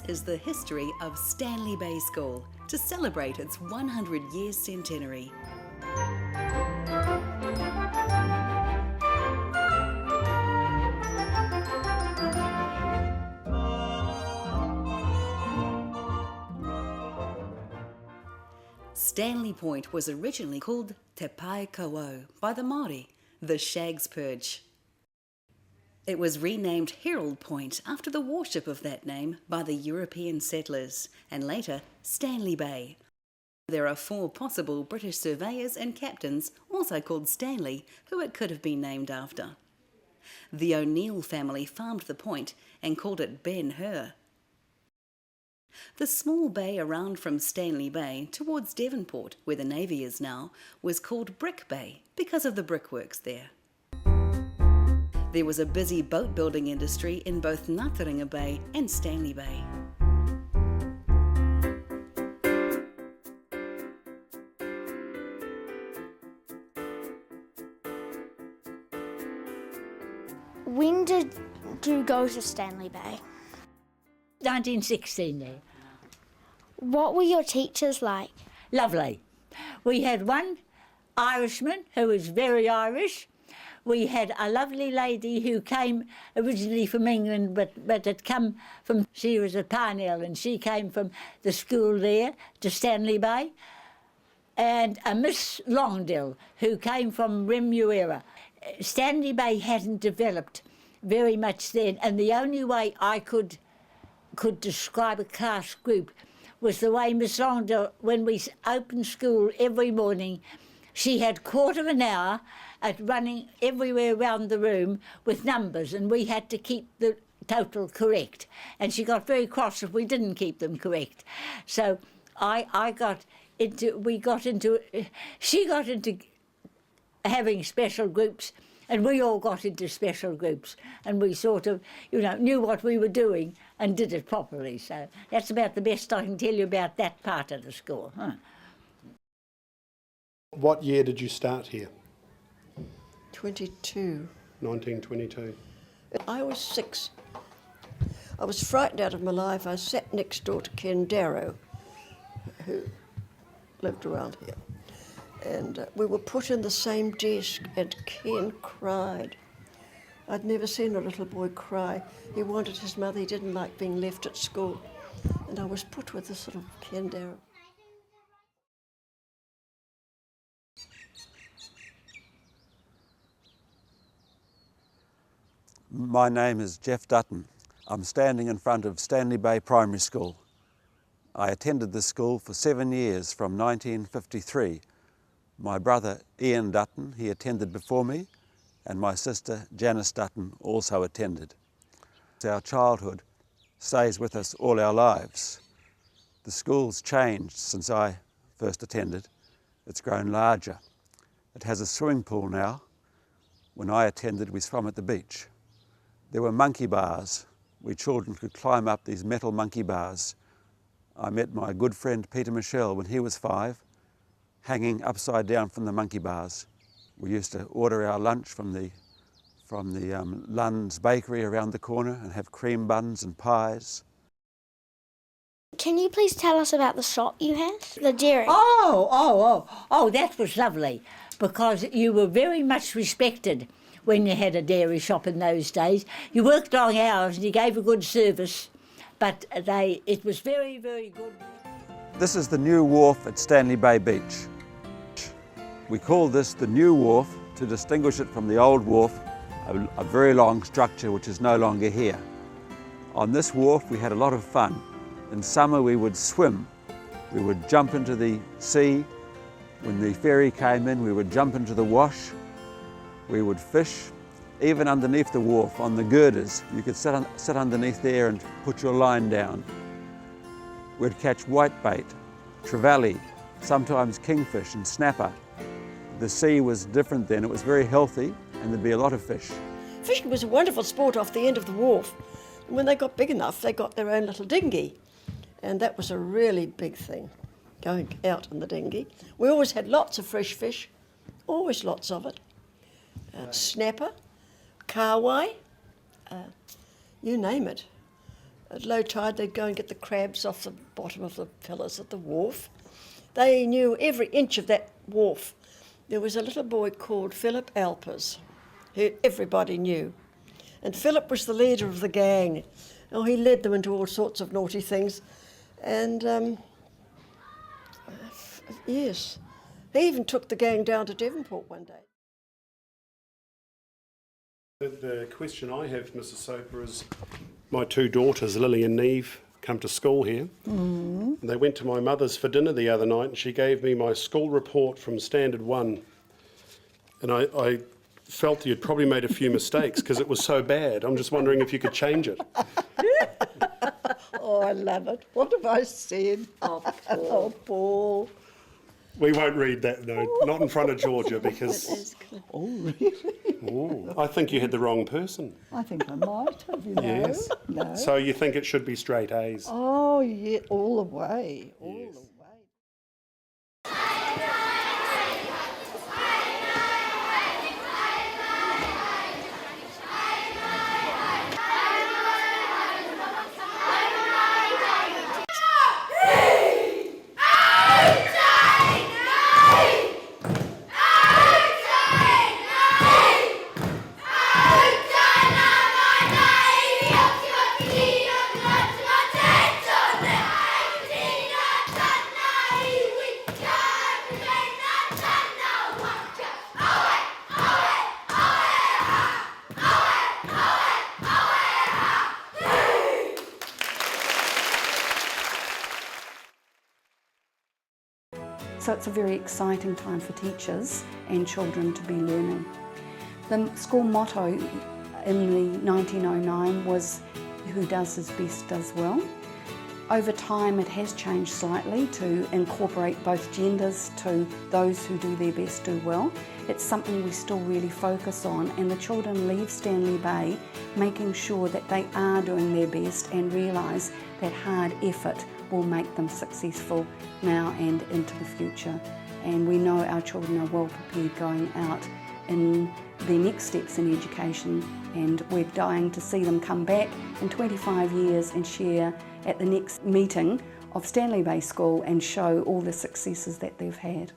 is the history of Stanley Bay School to celebrate its 100-year centenary. Stanley Point was originally called Te Pai Kauau by the Māori, the shag's perch. It was renamed Herald Point after the worship of that name by the European settlers, and later Stanley Bay. There are 4 possible British surveyors and captains, also called Stanley, who it could have been named after. The O'Neill family farmed the point and called it Ben Hur. The small bay around from Stanley Bay towards Devonport, where the Navy is now, was called Brick Bay because of the brickworks there. There was a busy boat building industry in both Ngātaringa Bay and Stanley Bay. When did you go to Stanley Bay? 1916 there. What were your teachers like? Lovely. We had one Irishman who was very Irish. We had a lovely lady who came originally from England, but had come from, she was at Parnell, and she came from the school there to Stanley Bay. And a Miss Longdale who came from Remuera. Stanley Bay hadn't developed very much then, and the only way I could describe a class group was the way Miss Longdale, when we opened school every morning, she had 1/4 of an hour at running everywhere around the room with numbers, and we had to keep the total correct. And she got very cross if we didn't keep them correct. So she got into having special groups, and we all got into special groups, and we sort of, knew what we were doing and did it properly. So that's about the best I can tell you about that part of the school. What year did you start here? 22. 1922. I was 6. I was frightened out of my life. I sat next door to Ken Darrow, who lived around here. And we were put in the same desk, and Ken cried. I'd never seen a little boy cry. He wanted his mother. He didn't like being left at school. And I was put with this little Ken Darrow. My name is Jeff Dutton. I'm standing in front of Stanley Bay Primary School. I attended this school for 7 years from 1953. My brother Ian Dutton, he attended before me, and my sister Janice Dutton also attended. Our childhood stays with us all our lives. The school's changed since I first attended. It's grown larger. It has a swimming pool now. When I attended, we swam at the beach. There were monkey bars. We children could climb up these metal monkey bars. I met my good friend Peter Michelle when he was 5, hanging upside down from the monkey bars. We used to order our lunch from the Lund's bakery around the corner and have cream buns and pies. Can you please tell us about the shop you had? The dairy. Oh, that was lovely, because you were very much respected when you had a dairy shop in those days. You worked long hours and you gave a good service, but it was very, very good. This is the new wharf at Stanley Bay Beach. We call this the new wharf to distinguish it from the old wharf, a very long structure which is no longer here. On this wharf we had a lot of fun. In summer we would swim. We would jump into the sea. When the ferry came in, we would jump into the wash. We would fish. Even underneath the wharf on the girders, you could sit underneath there and put your line down. We'd catch whitebait, trevally, sometimes kingfish and snapper. The sea was different then. It was very healthy, and there'd be a lot of fish. Fishing was a wonderful sport off the end of the wharf. And when they got big enough, they got their own little dinghy. And that was a really big thing, going out in the dinghy. We always had lots of fresh fish, always lots of it. Snapper, kawai, you name it. At low tide, they'd go and get the crabs off the bottom of the pillars at the wharf. They knew every inch of that wharf. There was a little boy called Philip Alpers, who everybody knew. And Philip was the leader of the gang. Oh, he led them into all sorts of naughty things. And, yes, he even took the gang down to Devonport one day. The question I have, Mrs. Soper, is my two daughters, Lily and Neve, come to school here. And they went to my mother's for dinner the other night, and she gave me my school report from Standard 1. And I felt you'd probably made a few mistakes because it was so bad. I'm just wondering if you could change it. Oh, I love it. What have I said? Oh, Paul. Oh, Paul. We won't read that, no, not in front of Georgia, because Oh, really? I think you had the wrong person. I think I might have, you know. Yes. No. So you think it should be straight A's? Oh, yeah, all the way. All Yes. the way. So it's a very exciting time for teachers and children to be learning. The school motto in the 1909 was, "Who does his best does well." Over time it has changed slightly to incorporate both genders, to those who do their best do well. It's something we still really focus on, and the children leave Stanley Bay making sure that they are doing their best and realise that hard effort will make them successful now and into the future. And we know our children are well prepared going out in their next steps in education, and we're dying to see them come back in 25 years and share at the next meeting of Stanley Bay School and show all the successes that they've had.